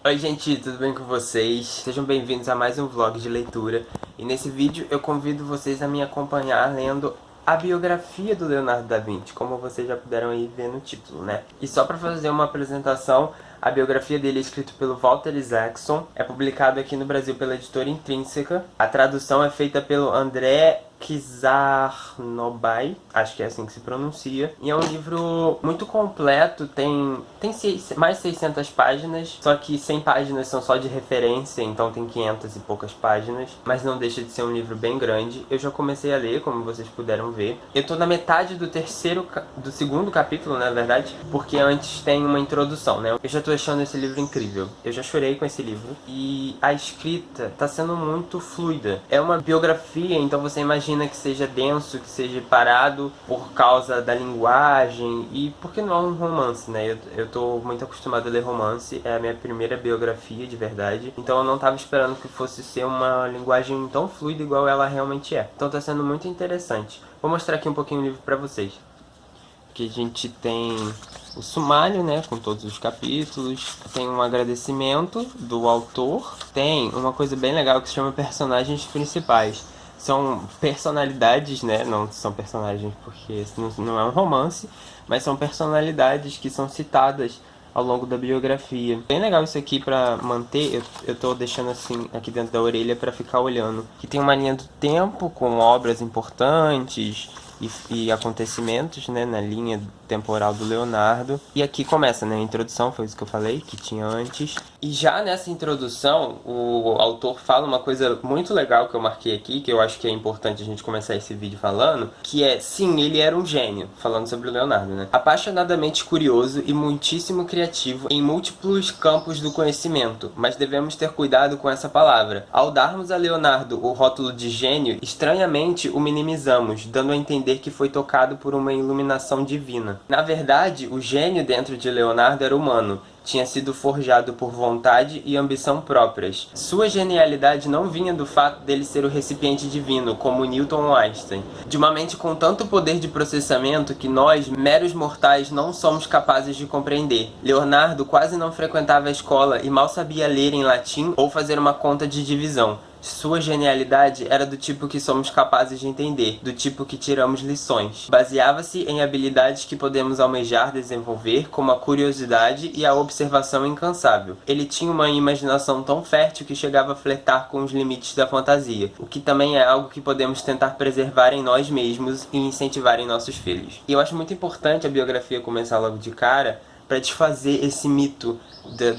Oi gente, tudo bem com vocês? Sejam bem-vindos a mais um vlog de leitura. E nesse vídeo eu convido vocês a me acompanhar lendo a biografia do Leonardo da Vinci, como vocês já puderam aí ver no título, né? E só para fazer uma apresentação, a biografia dele é escrita pelo Walter Isaacson, é publicado aqui no Brasil pela editora Intrínseca. A tradução é feita pelo André Kizarnobai, acho que é assim que se pronuncia. E é um livro muito completo, tem mais 600 páginas, só que 100 páginas são só de referência, então tem 500 e poucas páginas. Mas não deixa de ser um livro bem grande. Eu já comecei a ler, como vocês puderam ver. Eu tô na metade do segundo capítulo, na verdade, porque antes tem uma introdução, né? Eu já tô achando esse livro incrível. Eu já chorei com esse livro. E a escrita tá sendo muito fluida. É uma biografia, então você imagina que seja denso, que seja parado por causa da linguagem e porque não é um romance, né? Eu tô muito acostumado a ler romance, é a minha primeira biografia de verdade, então eu não tava esperando que fosse ser uma linguagem tão fluida igual ela realmente é. Então tá sendo muito interessante. Vou mostrar aqui um pouquinho o livro pra vocês. Aqui a gente tem o sumário, né, com todos os capítulos. Tem um agradecimento do autor. Tem uma coisa bem legal que se chama personagens principais. São personalidades, né, não são personagens porque não é um romance, mas são personalidades que são citadas ao longo da biografia. Bem legal isso aqui pra manter, eu tô deixando assim aqui dentro da orelha pra ficar olhando. Que tem uma linha do tempo com obras importantes e acontecimentos, né, na linha temporal do Leonardo. E aqui começa, né, a introdução, foi isso que eu falei, que tinha antes. E já nessa introdução, o autor fala uma coisa muito legal que eu marquei aqui, que eu acho que é importante a gente começar esse vídeo falando, que é, sim, ele era um gênio, falando sobre o Leonardo, né? Apaixonadamente curioso e muitíssimo criativo em múltiplos campos do conhecimento, mas devemos ter cuidado com essa palavra. Ao darmos a Leonardo o rótulo de gênio, estranhamente o minimizamos, dando a entender que foi tocado por uma iluminação divina. Na verdade, o gênio dentro de Leonardo era humano, tinha sido forjado por vontade e ambição próprias. Sua genialidade não vinha do fato dele ser o recipiente divino, como Newton ou Einstein, de uma mente com tanto poder de processamento que nós, meros mortais, não somos capazes de compreender. Leonardo quase não frequentava a escola e mal sabia ler em latim ou fazer uma conta de divisão. Sua genialidade era do tipo que somos capazes de entender, do tipo que tiramos lições. Baseava-se em habilidades que podemos almejar desenvolver, como a curiosidade e a observação incansável. Ele tinha uma imaginação tão fértil que chegava a flertar com os limites da fantasia, o que também é algo que podemos tentar preservar em nós mesmos e incentivar em nossos filhos. E eu acho muito importante a biografia começar logo de cara, para desfazer esse mito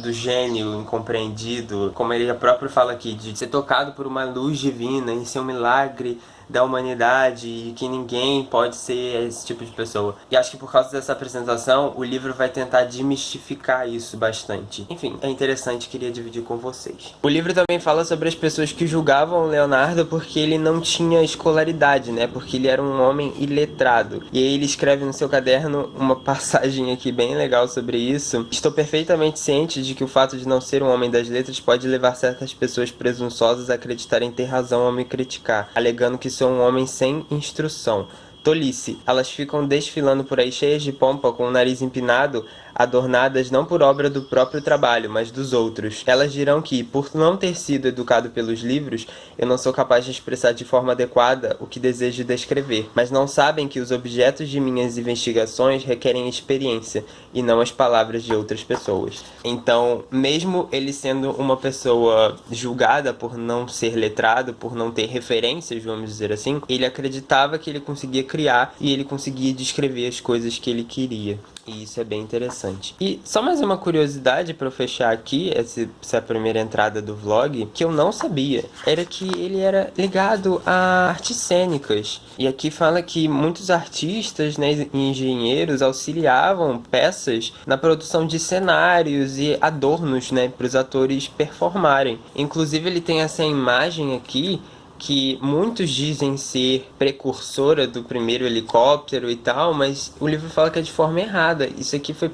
do gênio incompreendido, como ele próprio fala aqui, de ser tocado por uma luz divina e ser um milagre da humanidade e que ninguém pode ser esse tipo de pessoa. E acho que por causa dessa apresentação, o livro vai tentar desmistificar isso bastante. Enfim, é interessante, queria dividir com vocês. O livro também fala sobre as pessoas que julgavam o Leonardo porque ele não tinha escolaridade, né? Porque ele era um homem iletrado. E aí ele escreve no seu caderno uma passagem aqui bem legal sobre isso. Estou perfeitamente ciente de que o fato de não ser um homem das letras pode levar certas pessoas presunçosas a acreditarem ter razão ao me criticar, alegando que sou um homem sem instrução. Tolice, elas ficam desfilando por aí cheias de pompa, com o nariz empinado, adornadas não por obra do próprio trabalho, mas dos outros. Elas dirão que, por não ter sido educado pelos livros, eu não sou capaz de expressar de forma adequada o que desejo descrever, mas não sabem que os objetos de minhas investigações requerem experiência, e não as palavras de outras pessoas. Então, mesmo ele sendo uma pessoa julgada por não ser letrado, por não ter referências, vamos dizer assim, ele acreditava que ele conseguia criar e ele conseguia descrever as coisas que ele queria. E isso é bem interessante. E só mais uma curiosidade para eu fechar aqui, essa primeira entrada do vlog, que eu não sabia, era que ele era ligado a artes cênicas. E aqui fala que muitos artistas, né, e engenheiros auxiliavam peças na produção de cenários e adornos, né, para os atores performarem. Inclusive ele tem essa imagem aqui que muitos dizem ser precursora do primeiro helicóptero e tal, mas o livro fala que é de forma errada. Isso aqui foi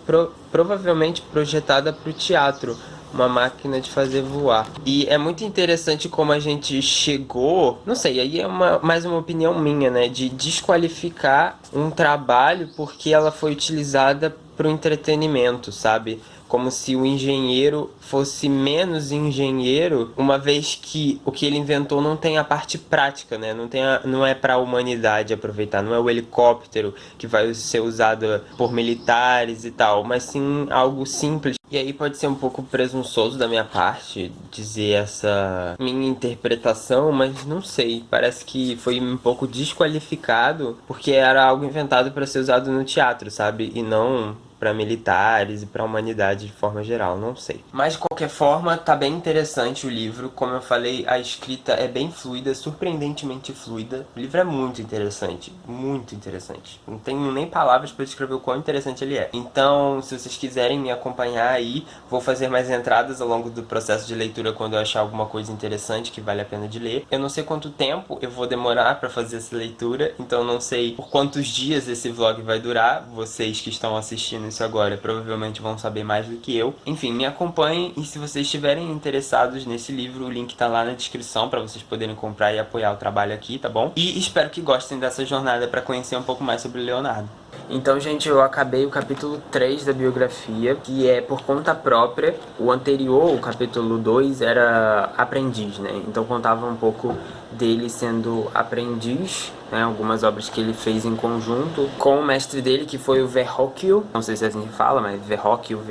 provavelmente projetada para o teatro, uma máquina de fazer voar. E é muito interessante como a gente chegou, não sei, aí é mais uma opinião minha, né, de desqualificar um trabalho porque ela foi utilizada para o entretenimento, sabe? como se o engenheiro fosse menos engenheiro, uma vez que o que ele inventou não tem a parte prática, né? Não é para a humanidade aproveitar, não é o helicóptero que vai ser usado por militares e tal, mas sim algo simples. E aí pode ser um pouco presunçoso da minha parte dizer essa minha interpretação, mas não sei, parece que foi um pouco desqualificado porque era algo inventado para ser usado no teatro, sabe? E não para militares e para a humanidade de forma geral, não sei. Mas de qualquer forma, tá bem interessante o livro. Como eu falei, a escrita é bem fluida, surpreendentemente fluida. O livro é muito interessante, muito interessante. Não tenho nem palavras para descrever o quão interessante ele é. Então, se vocês quiserem me acompanhar aí, vou fazer mais entradas ao longo do processo de leitura quando eu achar alguma coisa interessante que vale a pena de ler. Eu não sei quanto tempo eu vou demorar para fazer essa leitura, então não sei por quantos dias esse vlog vai durar. Vocês que estão assistindo isso agora provavelmente vão saber mais do que eu. Enfim, me acompanhem e se vocês estiverem interessados nesse livro, o link tá lá na descrição para vocês poderem comprar e apoiar o trabalho aqui, tá bom? E espero que gostem dessa jornada para conhecer um pouco mais sobre Leonardo. Então, gente, eu acabei o capítulo 3 da biografia, que é por conta própria. O anterior, o capítulo 2, era aprendiz, né? Então contava um pouco dele sendo aprendiz, né? Algumas obras que ele fez em conjunto com o mestre dele, que foi o Verrocchio. Não sei se é assim que fala, mas Verrocchio.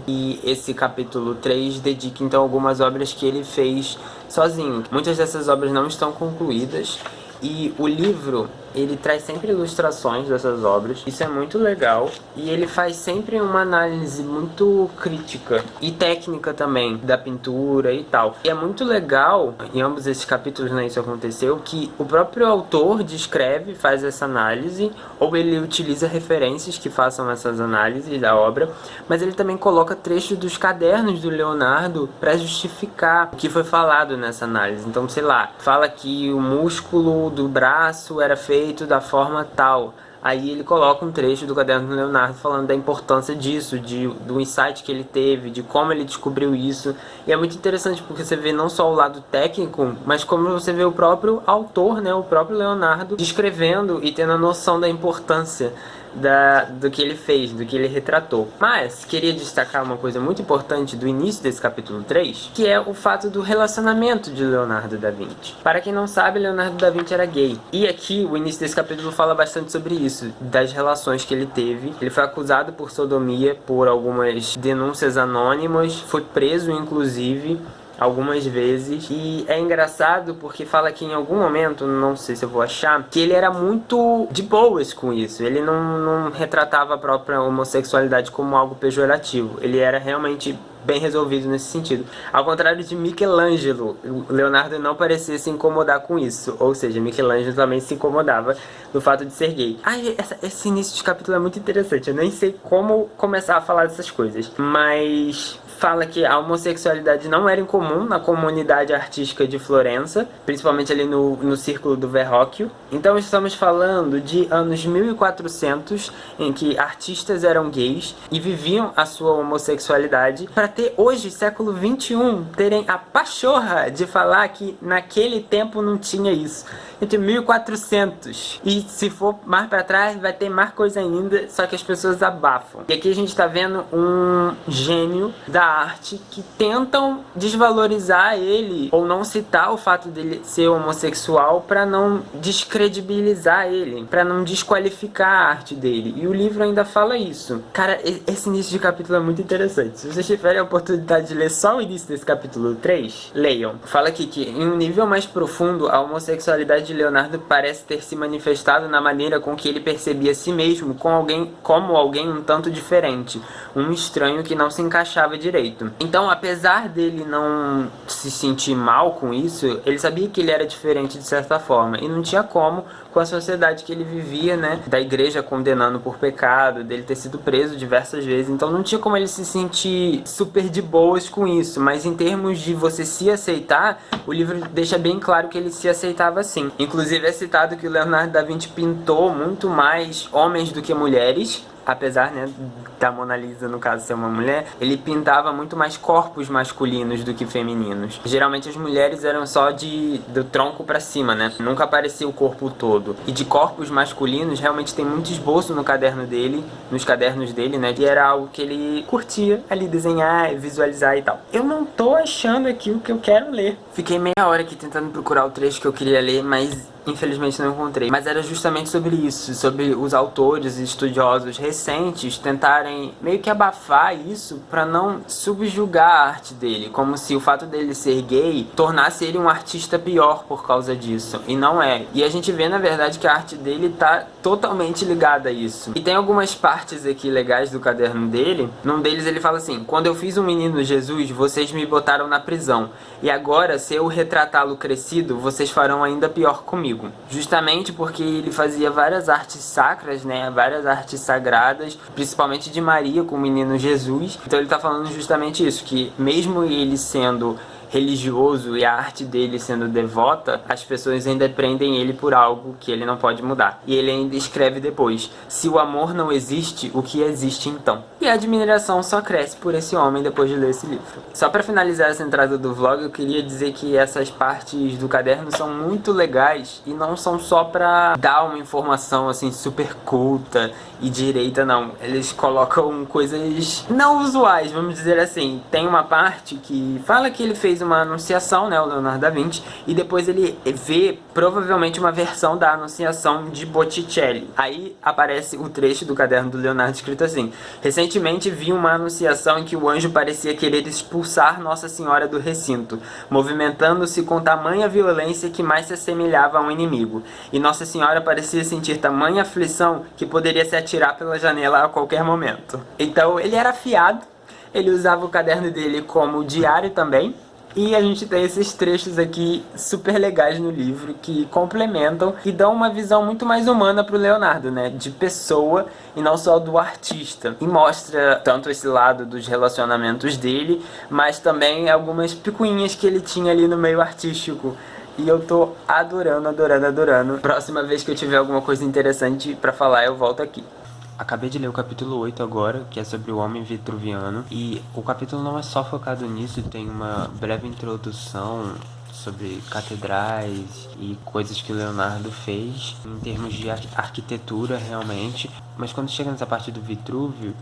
E esse capítulo 3 dedica, então, algumas obras que ele fez sozinho. Muitas dessas obras não estão concluídas. E o livro, ele traz sempre ilustrações dessas obras, isso é muito legal, e ele faz sempre uma análise muito crítica e técnica também da pintura e tal. E é muito legal, em ambos esses capítulos, né, isso aconteceu, que o próprio autor descreve, faz essa análise, ou ele utiliza referências que façam essas análises da obra, mas ele também coloca trechos dos cadernos do Leonardo para justificar o que foi falado nessa análise. Então, sei lá, fala que o músculo do braço era feito da forma tal. Aí ele coloca um trecho do caderno do Leonardo falando da importância disso, do insight que ele teve, de como ele descobriu isso. E é muito interessante porque você vê não só o lado técnico, mas como você vê o próprio autor, né, o próprio Leonardo, descrevendo e tendo a noção da importância do que ele fez, do que ele retratou. Mas queria destacar uma coisa muito importante do início desse capítulo 3, que é o fato do relacionamento de Leonardo da Vinci. Para quem não sabe, Leonardo da Vinci era gay. E aqui o início desse capítulo fala bastante sobre isso, das relações que ele teve. Ele foi acusado por sodomia, por algumas denúncias anônimas, foi preso inclusive algumas vezes, e é engraçado porque fala que em algum momento, não sei se eu vou achar, que ele era muito de boas com isso, ele não retratava a própria homossexualidade como algo pejorativo, ele era realmente bem resolvido nesse sentido. Ao contrário de Michelangelo, Leonardo não parecia se incomodar com isso, ou seja, Michelangelo também se incomodava do fato de ser gay. Esse início de capítulo é muito interessante, eu nem sei como começar a falar dessas coisas, mas fala que a homossexualidade não era incomum na comunidade artística de Florença, principalmente ali no círculo do Verrocchio. Então estamos falando de anos 1400, em que artistas eram gays e viviam a sua homossexualidade, para ter hoje, século 21, terem a pachorra de falar que naquele tempo não tinha isso. Entre 1400 e se for mais para trás vai ter mais coisa ainda, só que as pessoas abafam. E aqui a gente tá vendo um gênio da arte que tentam desvalorizar ele ou não citar o fato dele ser homossexual para não descredibilizar ele, para não desqualificar a arte dele. E o livro ainda fala isso. Cara, esse início de capítulo é muito interessante. Se vocês tiverem a oportunidade de ler só o início desse capítulo 3, leiam. Fala aqui que em um nível mais profundo, a homossexualidade de Leonardo parece ter se manifestado na maneira com que ele percebia a si mesmo como alguém um tanto diferente, um estranho que não se encaixava direito. Então, apesar dele não se sentir mal com isso, ele sabia que ele era diferente de certa forma, e não tinha como com a sociedade que ele vivia, né, da igreja condenando por pecado, dele ter sido preso diversas vezes, então não tinha como ele se sentir super de boas com isso, mas em termos de você se aceitar, o livro deixa bem claro que ele se aceitava sim. Inclusive é citado que o Leonardo da Vinci pintou muito mais homens do que mulheres, apesar, né, da Mona Lisa, no caso, ser uma mulher, ele pintava muito mais corpos masculinos do que femininos. Geralmente as mulheres eram só do tronco pra cima, né? Nunca aparecia o corpo todo. E de corpos masculinos, realmente tem muito esboço no caderno dele, nos cadernos dele, né? E era algo que ele curtia ali desenhar, visualizar e tal. Eu não tô achando aqui o que eu quero ler. Fiquei meia hora aqui tentando procurar o trecho que eu queria ler, mas infelizmente não encontrei. Mas era justamente sobre isso, sobre os autores e estudiosos recentes tentarem meio que abafar isso pra não subjugar a arte dele, como se o fato dele ser gay tornasse ele um artista pior por causa disso, e não é. E a gente vê na verdade que a arte dele tá totalmente ligada a isso. E tem algumas partes aqui legais do caderno dele. Num deles ele fala assim: quando eu fiz um menino Jesus, vocês me botaram na prisão, e agora, se eu retratá-lo crescido, vocês farão ainda pior comigo. Justamente porque ele fazia várias artes sacras, né, várias artes sagradas, principalmente de Maria com o menino Jesus. Então ele tá falando justamente isso, que mesmo ele sendo religioso e a arte dele sendo devota, as pessoas ainda prendem ele por algo que ele não pode mudar. E ele ainda escreve depois: se o amor não existe, o que existe então? E a admiração só cresce por esse homem depois de ler esse livro. Só pra finalizar essa entrada do vlog, eu queria dizer que essas partes do caderno são muito legais e não são só pra dar uma informação assim super culta e direita, não. Eles colocam coisas não usuais, vamos dizer assim. Tem uma parte que fala que ele fez uma anunciação, né, o Leonardo da Vinci, e depois ele vê provavelmente uma versão da anunciação de Botticelli. Aí aparece o trecho do caderno do Leonardo escrito assim: recentemente vi uma anunciação em que o anjo parecia querer expulsar Nossa Senhora do recinto, movimentando-se com tamanha violência que mais se assemelhava a um inimigo, e Nossa Senhora parecia sentir tamanha aflição que poderia se atirar pela janela a qualquer momento. Então ele era afiado, ele usava o caderno dele como diário também. E a gente tem esses trechos aqui super legais no livro que complementam e dão uma visão muito mais humana pro Leonardo, né? De pessoa e não só do artista. E mostra tanto esse lado dos relacionamentos dele, mas também algumas picuinhas que ele tinha ali no meio artístico. E eu tô adorando, adorando, adorando. Próxima vez que eu tiver alguma coisa interessante pra falar, eu volto aqui. Acabei de ler o capítulo 8 agora, que é sobre o homem vitruviano. E o capítulo não é só focado nisso, tem uma breve introdução sobre catedrais e coisas que o Leonardo fez em termos de arquitetura realmente. Mas quando chega nessa parte do Vitrúvio,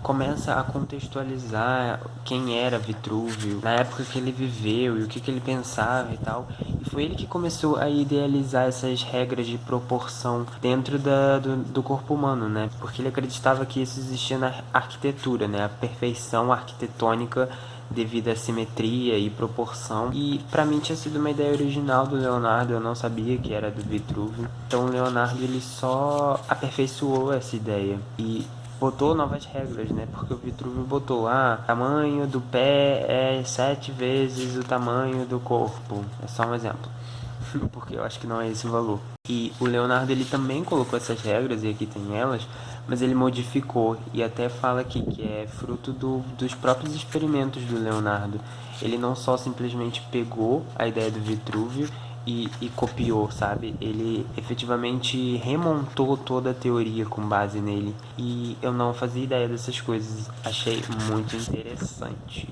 começa a contextualizar quem era Vitrúvio, na época que ele viveu e o que ele pensava e tal. E foi ele que começou a idealizar essas regras de proporção dentro do corpo humano, né? Porque ele acreditava que isso existia na arquitetura, né? A perfeição arquitetônica devido à simetria e proporção. E pra mim tinha sido uma ideia original do Leonardo, eu não sabia que era do Vitrúvio. Então o Leonardo ele só aperfeiçoou essa ideia e botou novas regras, né? Porque o Vitrúvio botou: tamanho do pé é 7 vezes o tamanho do corpo. É só um exemplo. Porque eu acho que não é esse o valor. E o Leonardo ele também colocou essas regras, e aqui tem elas, mas ele modificou e até fala aqui que é fruto dos próprios experimentos do Leonardo. Ele não só simplesmente pegou a ideia do Vitrúvio e copiou, sabe? Ele efetivamente remontou toda a teoria com base nele. E eu não fazia ideia dessas coisas, achei muito interessante.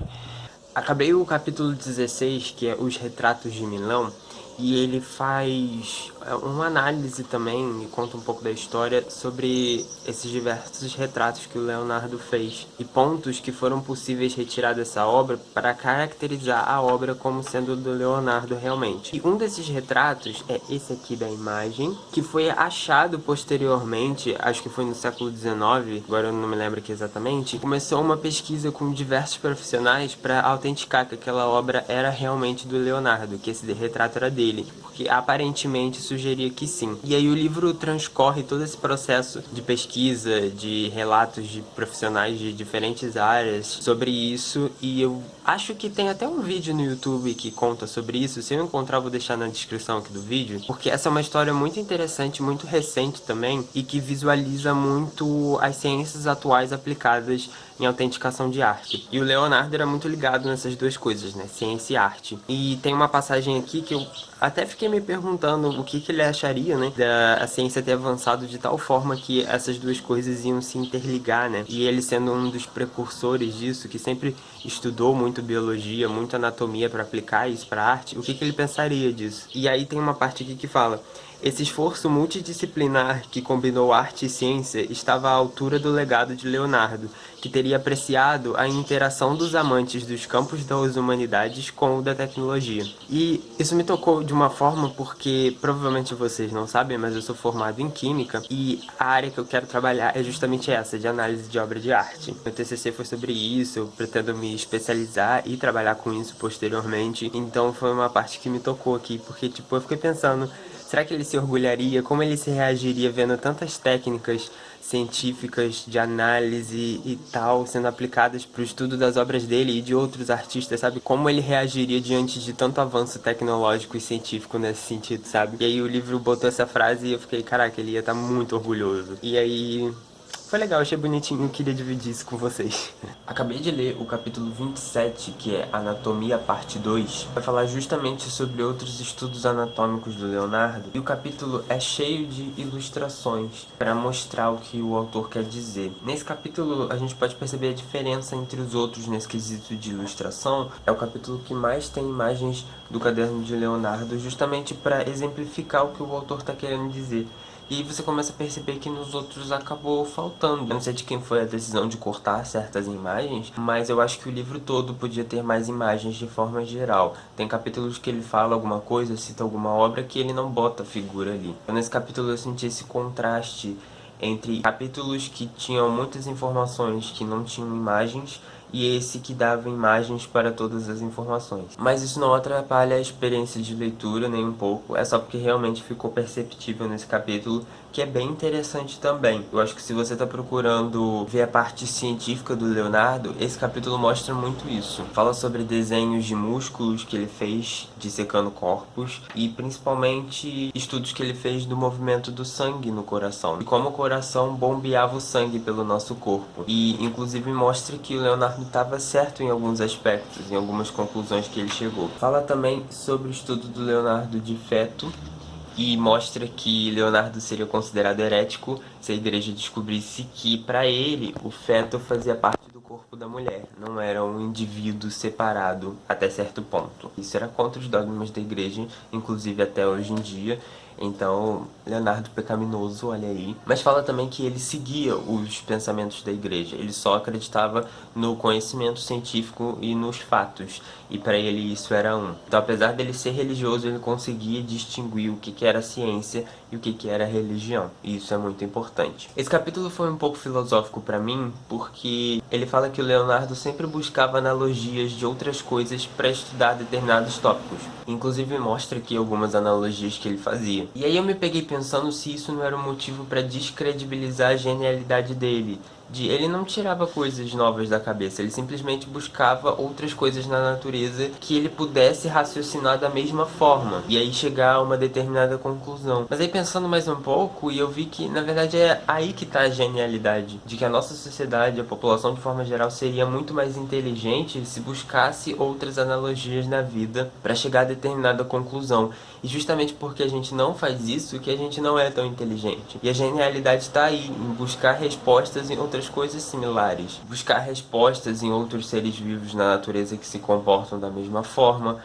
Acabei o capítulo 16, que é Os Retratos de Milão, e ele faz uma análise também e conta um pouco da história sobre esses diversos retratos que o Leonardo fez e pontos que foram possíveis retirar dessa obra para caracterizar a obra como sendo do Leonardo realmente. E um desses retratos é esse aqui da imagem, que foi achado posteriormente, acho que foi no século XIX, agora eu não me lembro aqui exatamente. Começou uma pesquisa com diversos profissionais para autenticar que aquela obra era realmente do Leonardo, que esse retrato era dele, porque aparentemente sugeria que sim. E aí o livro transcorre todo esse processo de pesquisa, de relatos de profissionais de diferentes áreas sobre isso, e eu acho que tem até um vídeo no YouTube que conta sobre isso. Se eu encontrar, eu vou deixar na descrição aqui do vídeo, porque essa é uma história muito interessante, muito recente também, e que visualiza muito as ciências atuais aplicadas em autenticação de arte. E o Leonardo era muito ligado nessas duas coisas, né? Ciência e arte. E tem uma passagem aqui que eu até fiquei me perguntando o que ele acharia, né, da ciência ter avançado de tal forma que essas duas coisas iam se interligar, né? E ele sendo um dos precursores disso, que sempre estudou muito biologia, muito anatomia para aplicar isso para arte, o que ele pensaria disso? E aí tem uma parte aqui que fala: esse esforço multidisciplinar que combinou arte e ciência estava à altura do legado de Leonardo, que teria apreciado a interação dos amantes dos campos das humanidades com o da tecnologia. E isso me tocou de uma forma porque, provavelmente vocês não sabem, mas eu sou formado em Química e a área que eu quero trabalhar é justamente essa, de análise de obra de arte. Meu TCC foi sobre isso, eu pretendo me especializar e trabalhar com isso posteriormente, então foi uma parte que me tocou aqui, porque tipo, eu fiquei pensando: será que ele se orgulharia? Como ele se reagiria vendo tantas técnicas científicas de análise e tal sendo aplicadas para o estudo das obras dele e de outros artistas, sabe? Como ele reagiria diante de tanto avanço tecnológico e científico nesse sentido, sabe? E aí o livro botou essa frase e eu fiquei, caraca, ele ia estar muito orgulhoso. E aí foi legal, achei bonitinho, queria dividir isso com vocês. Acabei de ler o capítulo 27, que é Anatomia Parte 2. Vai falar justamente sobre outros estudos anatômicos do Leonardo. E o capítulo é cheio de ilustrações para mostrar o que o autor quer dizer. Nesse capítulo a gente pode perceber a diferença entre os outros nesse quesito de ilustração. É o capítulo que mais tem imagens do caderno de Leonardo, justamente para exemplificar o que o autor está querendo dizer. E você começa a perceber que nos outros acabou faltando. Eu não sei de quem foi a decisão de cortar certas imagens, mas eu acho que o livro todo podia ter mais imagens de forma geral. Tem capítulos que ele fala alguma coisa, cita alguma obra, que ele não bota figura ali. Então, nesse capítulo eu senti esse contraste entre capítulos que tinham muitas informações que não tinham imagens e esse que dava imagens para todas as informações. Mas isso não atrapalha a experiência de leitura nem um pouco, é só porque realmente ficou perceptível nesse capítulo, que é bem interessante também. Eu acho que se você está procurando ver a parte científica do Leonardo, esse capítulo mostra muito isso. Fala sobre desenhos de músculos que ele fez dissecando corpos e principalmente estudos que ele fez do movimento do sangue no coração e como o coração bombeava o sangue pelo nosso corpo. E inclusive mostra que o Leonardo estava certo em alguns aspectos, em algumas conclusões que ele chegou. Fala também sobre o estudo do Leonardo de feto e mostra que Leonardo seria considerado herético se a igreja descobrisse que, para ele, o feto fazia parte do corpo da mulher, não era um indivíduo separado até certo ponto. Isso era contra os dogmas da igreja, inclusive até hoje em dia. Então, Leonardo pecaminoso, olha aí. Mas fala também que ele seguia os pensamentos da igreja. Ele só acreditava no conhecimento científico e nos fatos. E para ele isso era um. Então, apesar dele ser religioso, ele conseguia distinguir o que era ciência e o que era religião. E isso é muito importante. Esse capítulo foi um pouco filosófico para mim, porque ele fala que o Leonardo sempre buscava analogias de outras coisas para estudar determinados tópicos. Inclusive mostra aqui algumas analogias que ele fazia. E aí eu me peguei pensando se isso não era um motivo para descredibilizar a genialidade dele. Ele não tirava coisas novas da cabeça, ele simplesmente buscava outras coisas na natureza que ele pudesse raciocinar da mesma forma e aí chegar a uma determinada conclusão. Mas aí pensando mais um pouco, e eu vi que na verdade é aí que está a genialidade, de que a nossa sociedade, a população de forma geral, seria muito mais inteligente se buscasse outras analogias na vida para chegar a determinada conclusão. E justamente porque a gente não faz isso, que a gente não é tão inteligente. E a genialidade está aí, em buscar respostas em outras coisas similares. Buscar respostas em outros seres vivos na natureza que se comportam da mesma forma.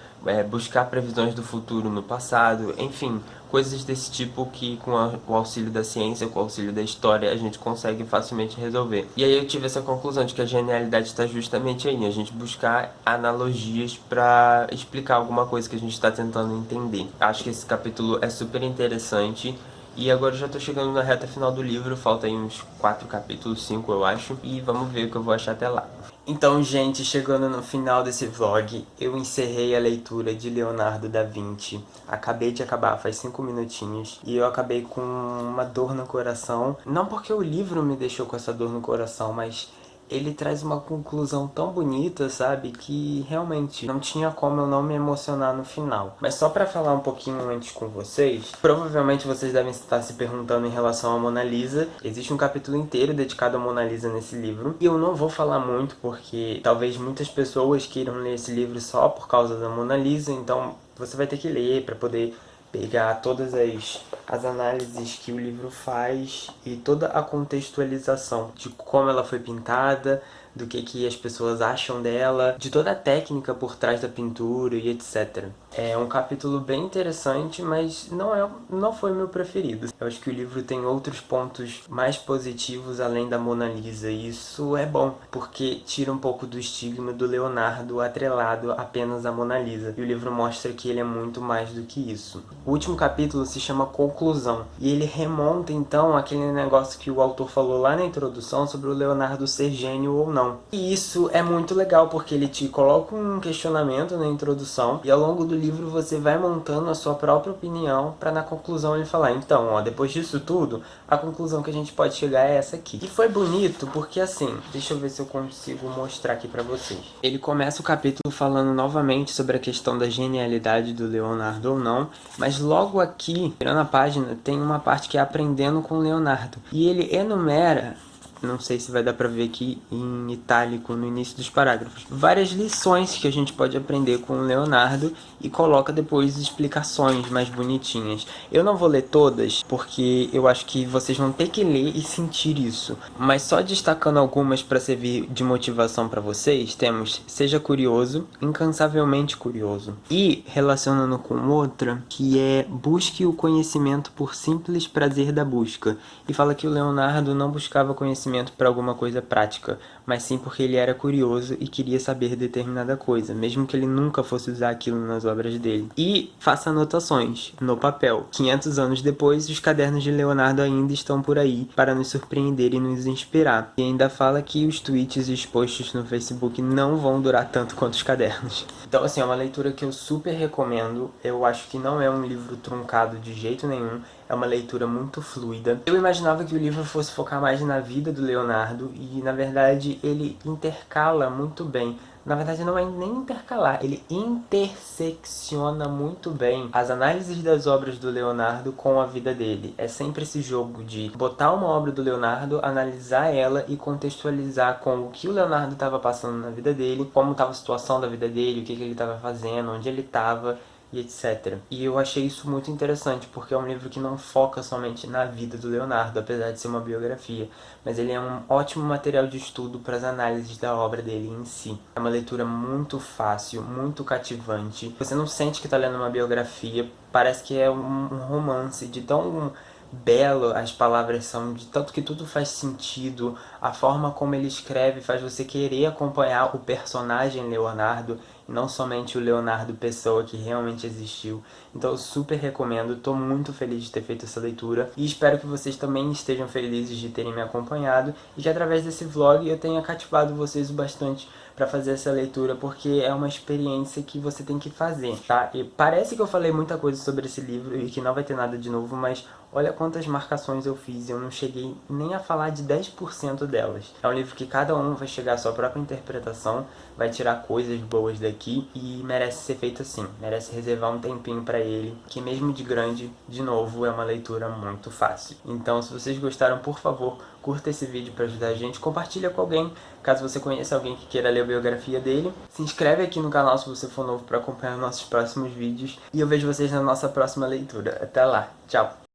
Buscar previsões do futuro no passado. Enfim, coisas desse tipo que com o auxílio da ciência, com o auxílio da história, a gente consegue facilmente resolver. E aí eu tive essa conclusão de que a genialidade está justamente aí, a gente buscar analogias para explicar alguma coisa que a gente está tentando entender. Acho que esse capítulo é super interessante. E agora eu já tô chegando na reta final do livro, falta aí uns 4 capítulos, 5 eu acho, e vamos ver o que eu vou achar até lá. Então, gente, chegando no final desse vlog, eu encerrei a leitura de Leonardo da Vinci. Acabei de acabar, faz 5 minutinhos, e eu acabei com uma dor no coração. Não porque o livro me deixou com essa dor no coração, mas ele traz uma conclusão tão bonita, sabe, que realmente não tinha como eu não me emocionar no final. Mas só pra falar um pouquinho antes com vocês, provavelmente vocês devem estar se perguntando em relação à Mona Lisa. Existe um capítulo inteiro dedicado à Mona Lisa nesse livro, e eu não vou falar muito porque talvez muitas pessoas queiram ler esse livro só por causa da Mona Lisa, então você vai ter que ler pra poder pegar todas as análises que o livro faz e toda a contextualização de como ela foi pintada, do que as pessoas acham dela, de toda a técnica por trás da pintura e etc. É um capítulo bem interessante, mas não foi meu preferido. Eu acho que o livro tem outros pontos mais positivos além da Mona Lisa, e isso é bom, porque tira um pouco do estigma do Leonardo atrelado apenas à Mona Lisa, e o livro mostra que ele é muito mais do que isso. O último capítulo se chama Conclusão, e ele remonta então aquele negócio que o autor falou lá na introdução sobre o Leonardo ser gênio ou não. E isso é muito legal, porque ele te coloca um questionamento na introdução, e ao longo do livro você vai montando a sua própria opinião, para na conclusão ele falar, então, ó, depois disso tudo, a conclusão que a gente pode chegar é essa aqui. E foi bonito porque assim, deixa eu ver se eu consigo mostrar aqui pra vocês. Ele começa o capítulo falando novamente sobre a questão da genialidade do Leonardo ou não, mas logo aqui, virando a página, tem uma parte que é aprendendo com o Leonardo. E ele enumera, não sei se vai dar pra ver aqui em itálico no início dos parágrafos, várias lições que a gente pode aprender com o Leonardo, e coloca depois explicações mais bonitinhas. Eu não vou ler todas, porque eu acho que vocês vão ter que ler e sentir isso, mas só destacando algumas para servir de motivação para vocês, temos seja curioso, incansavelmente curioso, e relacionando com outra, que é busque o conhecimento por simples prazer da busca, e fala que o Leonardo não buscava conhecimento para alguma coisa prática, mas sim porque ele era curioso e queria saber determinada coisa, mesmo que ele nunca fosse usar aquilo nas obras dele. E faça anotações no papel. 500 anos depois, os cadernos de Leonardo ainda estão por aí para nos surpreender e nos inspirar. E ainda fala que os tweets e os posts no Facebook não vão durar tanto quanto os cadernos. Então, assim, é uma leitura que eu super recomendo. Eu acho que não é um livro truncado de jeito nenhum. É uma leitura muito fluida. Eu imaginava que o livro fosse focar mais na vida do Leonardo e, na verdade, ele intercala muito bem. Na verdade, não é nem intercalar, ele intersecciona muito bem as análises das obras do Leonardo com a vida dele. É sempre esse jogo de botar uma obra do Leonardo, analisar ela e contextualizar com o que o Leonardo estava passando na vida dele, como estava a situação da vida dele, o que ele estava fazendo, onde ele estava, e etc. E eu achei isso muito interessante, porque é um livro que não foca somente na vida do Leonardo, apesar de ser uma biografia, mas ele é um ótimo material de estudo para as análises da obra dele em si. É uma leitura muito fácil, muito cativante. Você não sente que está lendo uma biografia, parece que é um romance de tão belo as palavras são, de tanto que tudo faz sentido, a forma como ele escreve faz você querer acompanhar o personagem Leonardo, e não somente o Leonardo pessoa que realmente existiu. Então eu super recomendo, estou muito feliz de ter feito essa leitura, e espero que vocês também estejam felizes de terem me acompanhado, e que através desse vlog eu tenha cativado vocês o bastante para fazer essa leitura, porque é uma experiência que você tem que fazer, tá? E parece que eu falei muita coisa sobre esse livro e que não vai ter nada de novo, mas olha quantas marcações eu fiz, eu não cheguei nem a falar de 10% delas. É um livro que cada um vai chegar à sua própria interpretação, vai tirar coisas boas daqui e merece ser feito assim, merece reservar um tempinho pra ele, que mesmo de grande, de novo, é uma leitura muito fácil. Então, se vocês gostaram, por favor, curta esse vídeo para ajudar a gente, compartilha com alguém, caso você conheça alguém que queira ler a biografia dele. Se inscreve aqui no canal se você for novo para acompanhar nossos próximos vídeos, e eu vejo vocês na nossa próxima leitura. Até lá, tchau!